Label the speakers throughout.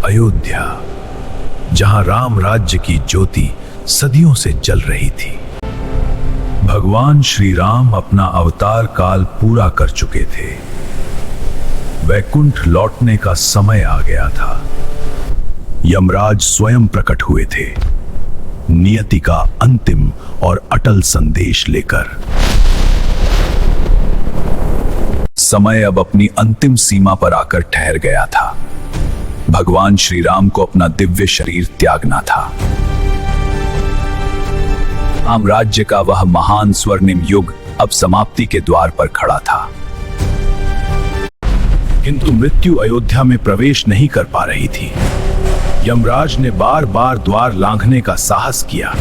Speaker 1: अयोध्या, जहां राम राज्य की ज्योति सदियों से जल रही थी। भगवान श्री राम अपना अवतार काल पूरा कर चुके थे। वैकुंठ लौटने का समय आ गया था। यमराज स्वयं प्रकट हुए थे, नियति का अंतिम और अटल संदेश लेकर। समय अब अपनी अंतिम सीमा पर आकर ठहर गया था। भगवान श्री राम को अपना दिव्य शरीर त्यागना था। राम राज्य का वह महान स्वर्णिम युग अब समाप्ति के द्वार पर खड़ा था। किंतु मृत्यु अयोध्या में प्रवेश नहीं कर पा रही थी। यमराज ने बार बार द्वार लांघने का साहस किया,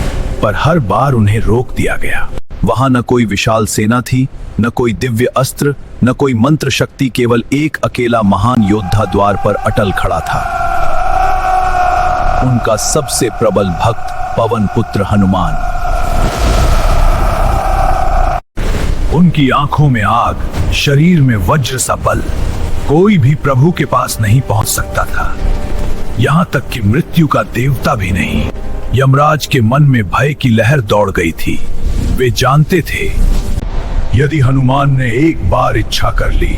Speaker 1: पर हर बार उन्हें रोक दिया गया। वहां न कोई विशाल सेना थी, न कोई दिव्य अस्त्र, न कोई मंत्र शक्ति, केवल एक अकेला महान योद्धा द्वार पर अटल खड़ा था। उनका सबसे प्रबल भक्त पवन पुत्र हनुमान। उनकी आंखों में आग, शरीर में वज्र सा बल। कोई भी प्रभु के पास नहीं पहुंच सकता था, यहां तक कि मृत्यु का देवता भी नहीं। यमराज के मन में भय की लहर दौड़ गई थी। वे जानते थे, यदि हनुमान ने एक बार इच्छा कर ली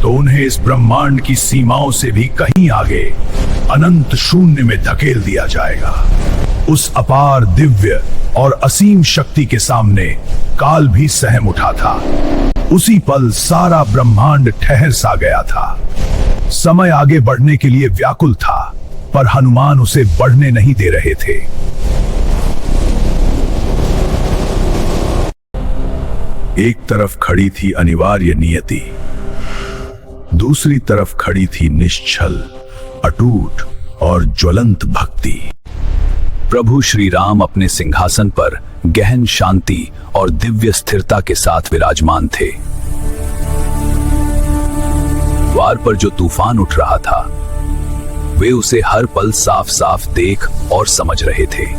Speaker 1: तो उन्हें इस ब्रह्मांड की सीमाओं से भी कहीं आगे अनंत शून्य में धकेल दिया जाएगा। उस अपार, दिव्य और असीम शक्ति के सामने काल भी सहम उठा था। उसी पल सारा ब्रह्मांड ठहर सा गया था। समय आगे बढ़ने के लिए व्याकुल था, पर हनुमान उसे बढ़ने नहीं दे रहे थे। एक तरफ खड़ी थी अनिवार्य नियति, दूसरी तरफ खड़ी थी निश्चल, अटूट और ज्वलंत भक्ति। प्रभु श्री राम अपने सिंहासन पर गहन शांति और दिव्य स्थिरता के साथ विराजमान थे। द्वार पर जो तूफान उठ रहा था, वे उसे हर पल साफ साफ देख और समझ रहे थे।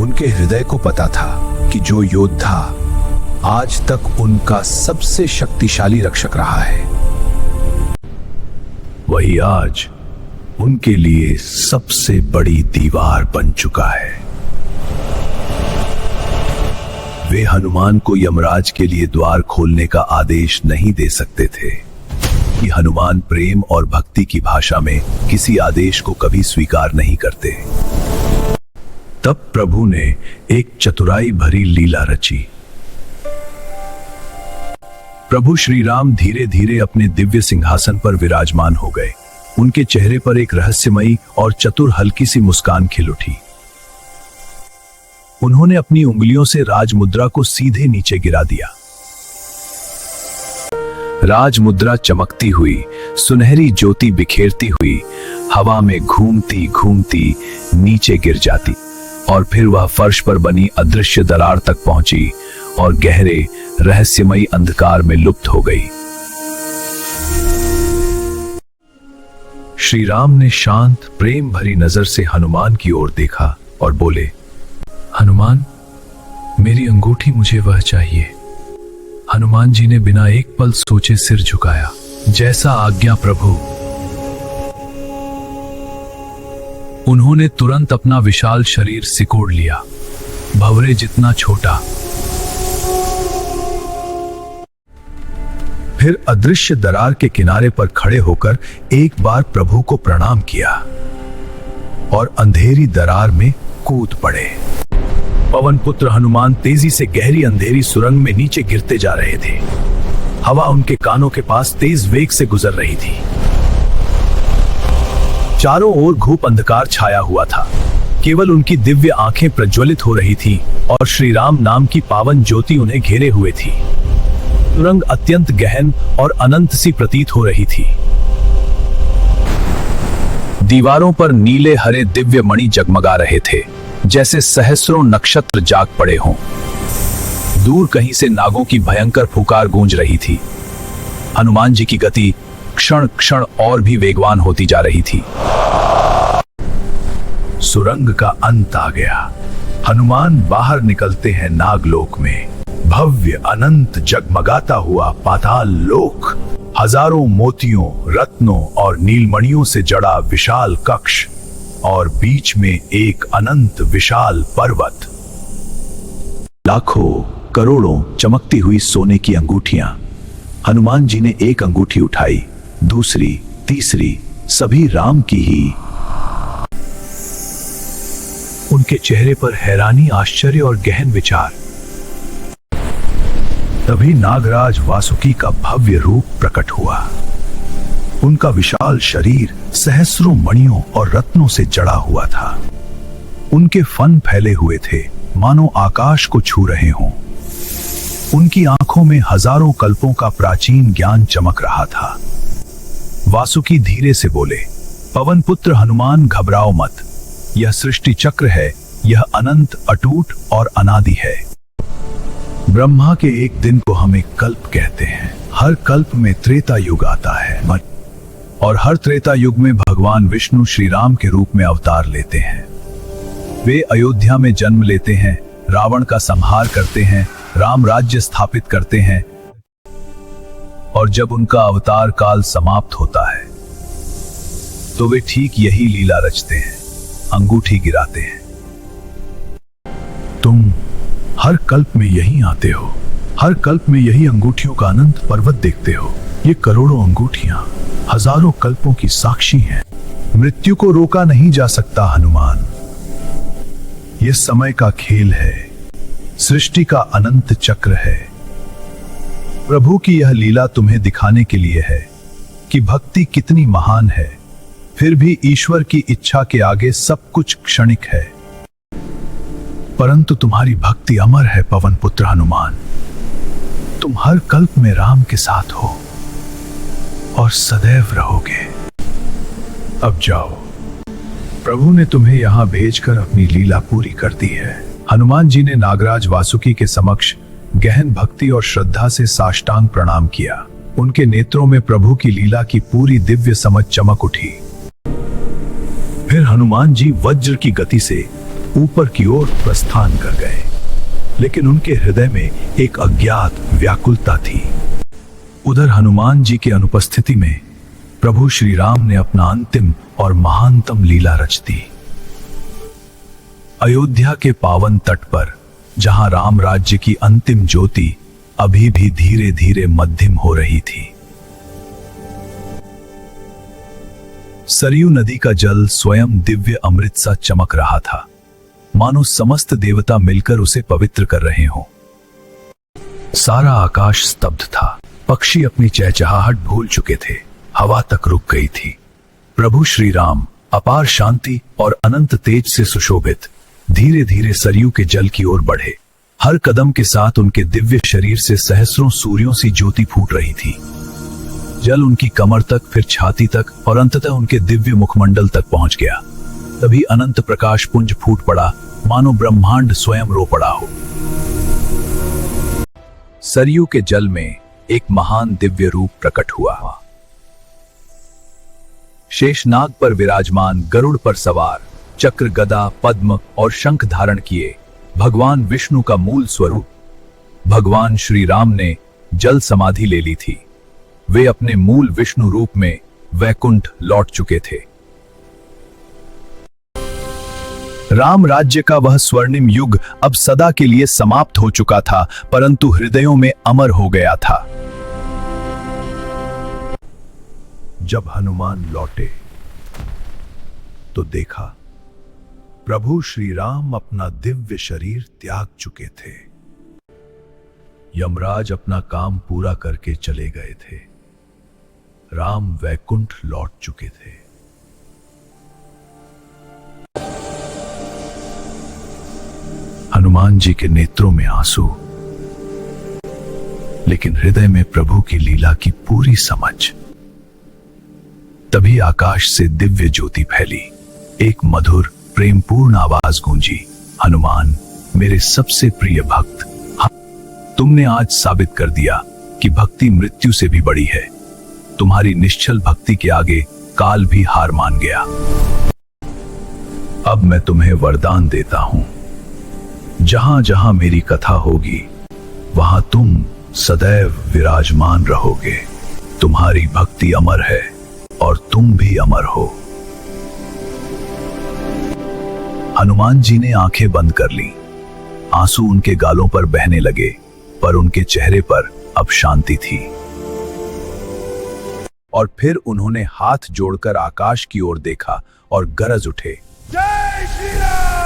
Speaker 1: उनके हृदय को पता था कि जो योद्धा आज तक उनका सबसे शक्तिशाली रक्षक रहा है, वही आज उनके लिए सबसे बड़ी दीवार बन चुका है। वे हनुमान को यमराज के लिए द्वार खोलने का आदेश नहीं दे सकते थे कि हनुमान प्रेम और भक्ति की भाषा में किसी आदेश को कभी स्वीकार नहीं करते। तब प्रभु ने एक चतुराई भरी लीला रची। प्रभु श्री राम धीरे धीरे अपने दिव्य सिंहासन पर विराजमान हो गए। उनके चेहरे पर एक रहस्यमयी और चतुर हल्की सी मुस्कान खिल उठी। उन्होंने अपनी उंगलियों से राजमुद्रा को सीधे नीचे गिरा दिया। राजमुद्रा चमकती हुई, सुनहरी ज्योति बिखेरती हुई, हवा में घूमती घूमती नीचे गिर जाती और फिर वह फर्श पर बनी अदृश्य दरार तक पहुंची और गहरे रहस्यमयी अंधकार में लुप्त हो गई। श्री राम ने शांत, प्रेम भरी नजर से हनुमान की ओर देखा और बोले, हनुमान, मेरी अंगूठी मुझे वह चाहिए। हनुमान जी ने बिना एक पल सोचे सिर झुकाया। जैसा आज्ञा प्रभु। उन्होंने तुरंत अपना विशाल शरीर सिकोड़ लिया, भंवरे जितना छोटा। फिर अदृश्य दरार के किनारे पर खड़े होकर एक बार प्रभु को प्रणाम किया और अंधेरी दरार में कूद पड़े। पवन पुत्र हनुमान तेजी से गहरी अंधेरी सुरंग में नीचे गिरते जा रहे थे। हवा उनके कानों के पास तेज वेग से गुजर रही थी। चारों ओर घूप अंधकार छाया हुआ था। केवल उनकी दिव्य आंखें प्रज्वलित हो रही थी और श्री राम नाम की पावन ज्योति उन्हें घेरे हुए थी। सुरंग अत्यंत गहन और अनंत सी प्रतीत हो रही थी। दीवारों पर नीले हरे दिव्य मणि जगमगा रहे थे, जैसे सहस्रों नक्षत्र जाग पड़े हों। दूर कहीं से नागों की भयंकर पुकार गूंज रही थी। हनुमान जी की गति क्षण क्षण और भी वेगवान होती जा रही थी। सुरंग का अंत आ गया। हनुमान बाहर निकलते हैं नागलोक में। भव्य, अनंत, जगमगाता हुआ पाताल लोक। हजारों मोतियों, रत्नों और नीलमणियों से जड़ा विशाल कक्ष और बीच में एक अनंत विशाल पर्वत। लाखों करोड़ों चमकती हुई सोने की अंगूठियां। हनुमान जी ने एक अंगूठी उठाई, दूसरी, तीसरी, सभी राम की ही। उनके चेहरे पर हैरानी, आश्चर्य और गहन विचार। तभी नागराज वासुकी का भव्य रूप प्रकट हुआ। उनका विशाल शरीर सहस्रों मणियों और रत्नों से जड़ा हुआ था। उनके फन फैले हुए थे, मानो आकाश को छू रहे हों। उनकी आंखों में हजारों कल्पों का प्राचीन ज्ञान चमक रहा था। वासुकी धीरे से बोले, पवन पुत्र हनुमान, घबराओ मत। यह सृष्टि चक्र है, यह अनंत, अटूट और अनादि है। ब्रह्मा के एक दिन को हम एक कल्प कहते हैं। हर कल्प में त्रेता युग आता है और हर त्रेता युग में भगवान विष्णु श्री राम के रूप में अवतार लेते हैं। वे अयोध्या में जन्म लेते हैं, रावण का संहार करते हैं, राम राज्य स्थापित करते हैं और जब उनका अवतार काल समाप्त होता है तो वे ठीक यही लीला रचते हैं, अंगूठी गिराते हैं। तुम हर कल्प में यही आते हो, हर कल्प में यही अंगूठियों का अनंत पर्वत देखते हो। ये करोड़ों अंगूठियां हजारों कल्पों की साक्षी हैं। मृत्यु को रोका नहीं जा सकता हनुमान। यह समय का खेल है, सृष्टि का अनंत चक्र है। प्रभु की यह लीला तुम्हें दिखाने के लिए है कि भक्ति कितनी महान है। फिर भी ईश्वर की इच्छा के आगे सब कुछ क्षणिक है। परंतु तुम्हारी भक्ति अमर है पवन पुत्र हनुमान। तुम हर कल्प में राम के साथ हो और सदैव रहोगे। अब जाओ, प्रभु ने तुम्हें यहां भेजकर अपनी लीला पूरी कर दी है। हनुमान जी ने नागराज वासुकी के समक्ष गहन भक्ति और श्रद्धा से साष्टांग प्रणाम किया। उनके नेत्रों में प्रभु की लीला की पूरी दिव्य समझ चमक उठी। फिर हनुमान जी वज्र की गति से ऊपर की ओर प्रस्थान कर गए, लेकिन उनके हृदय में एक अज्ञात व्याकुलता थी। उधर हनुमान जी के अनुपस्थिति में प्रभु श्री राम ने अपना अंतिम और महानतम लीला रच दी। अयोध्या के पावन तट पर, जहां राम राज्य की अंतिम ज्योति अभी भी धीरे धीरे मध्यम हो रही थी, सरयू नदी का जल स्वयं दिव्य अमृत सा चमक रहा था, मानो समस्त देवता मिलकर उसे पवित्र कर रहे हों। सारा आकाश स्तब्ध था, पक्षी अपनी चहचहाहट भूल चुके थे, हवा तक रुक गई थी। प्रभु श्री राम अपार शांति और अनंत तेज से सुशोभित धीरे धीरे सरयू के जल की ओर बढ़े। हर कदम के साथ उनके दिव्य शरीर से सहस्रों सूर्यों सी ज्योति फूट रही थी। जल उनकी कमर तक, फिर छाती तक और अंततः उनके दिव्य मुखमंडल तक पहुंच गया। तभी अनंत प्रकाश पुंज फूट पड़ा, मानो ब्रह्मांड स्वयं रो पड़ा हो। सरयू के जल में एक महान दिव्य रूप प्रकट हुआ। शेषनाग पर विराजमान, गरुड़ पर सवार, चक्र, गदा, पद्म और शंख धारण किए भगवान विष्णु का मूल स्वरूप भगवान श्री राम ने जल समाधि ले ली थी। वे अपने मूल विष्णु रूप में वैकुंठ लौट चुके थे। राम राज्य का वह स्वर्णिम युग अब सदा के लिए समाप्त हो चुका था, परंतु हृदयों में अमर हो गया था। जब हनुमान लौटे तो देखा प्रभु श्री राम अपना दिव्य शरीर त्याग चुके थे। यमराज अपना काम पूरा करके चले गए थे। राम वैकुंठ लौट चुके थे। हनुमान जी के नेत्रों में आंसू, लेकिन हृदय में प्रभु की लीला की पूरी समझ। तभी आकाश से दिव्य ज्योति फैली, एक मधुर प्रेमपूर्ण आवाज गूंजी, हनुमान मेरे सबसे प्रिय भक्त, तुमने आज साबित कर दिया कि भक्ति मृत्यु से भी बड़ी है। तुम्हारी निश्चल भक्ति के आगे काल भी हार मान गया। अब मैं तुम्हें वरदान देता हूं, जहां जहां मेरी कथा होगी वहां तुम सदैव विराजमान रहोगे। तुम्हारी भक्ति अमर है और तुम भी अमर हो। हनुमान जी ने आंखें बंद कर ली। आंसू उनके गालों पर बहने लगे, पर उनके चेहरे पर अब शांति थी। और फिर उन्होंने हाथ जोड़कर आकाश की ओर देखा और गरज उठे, जय श्री राम।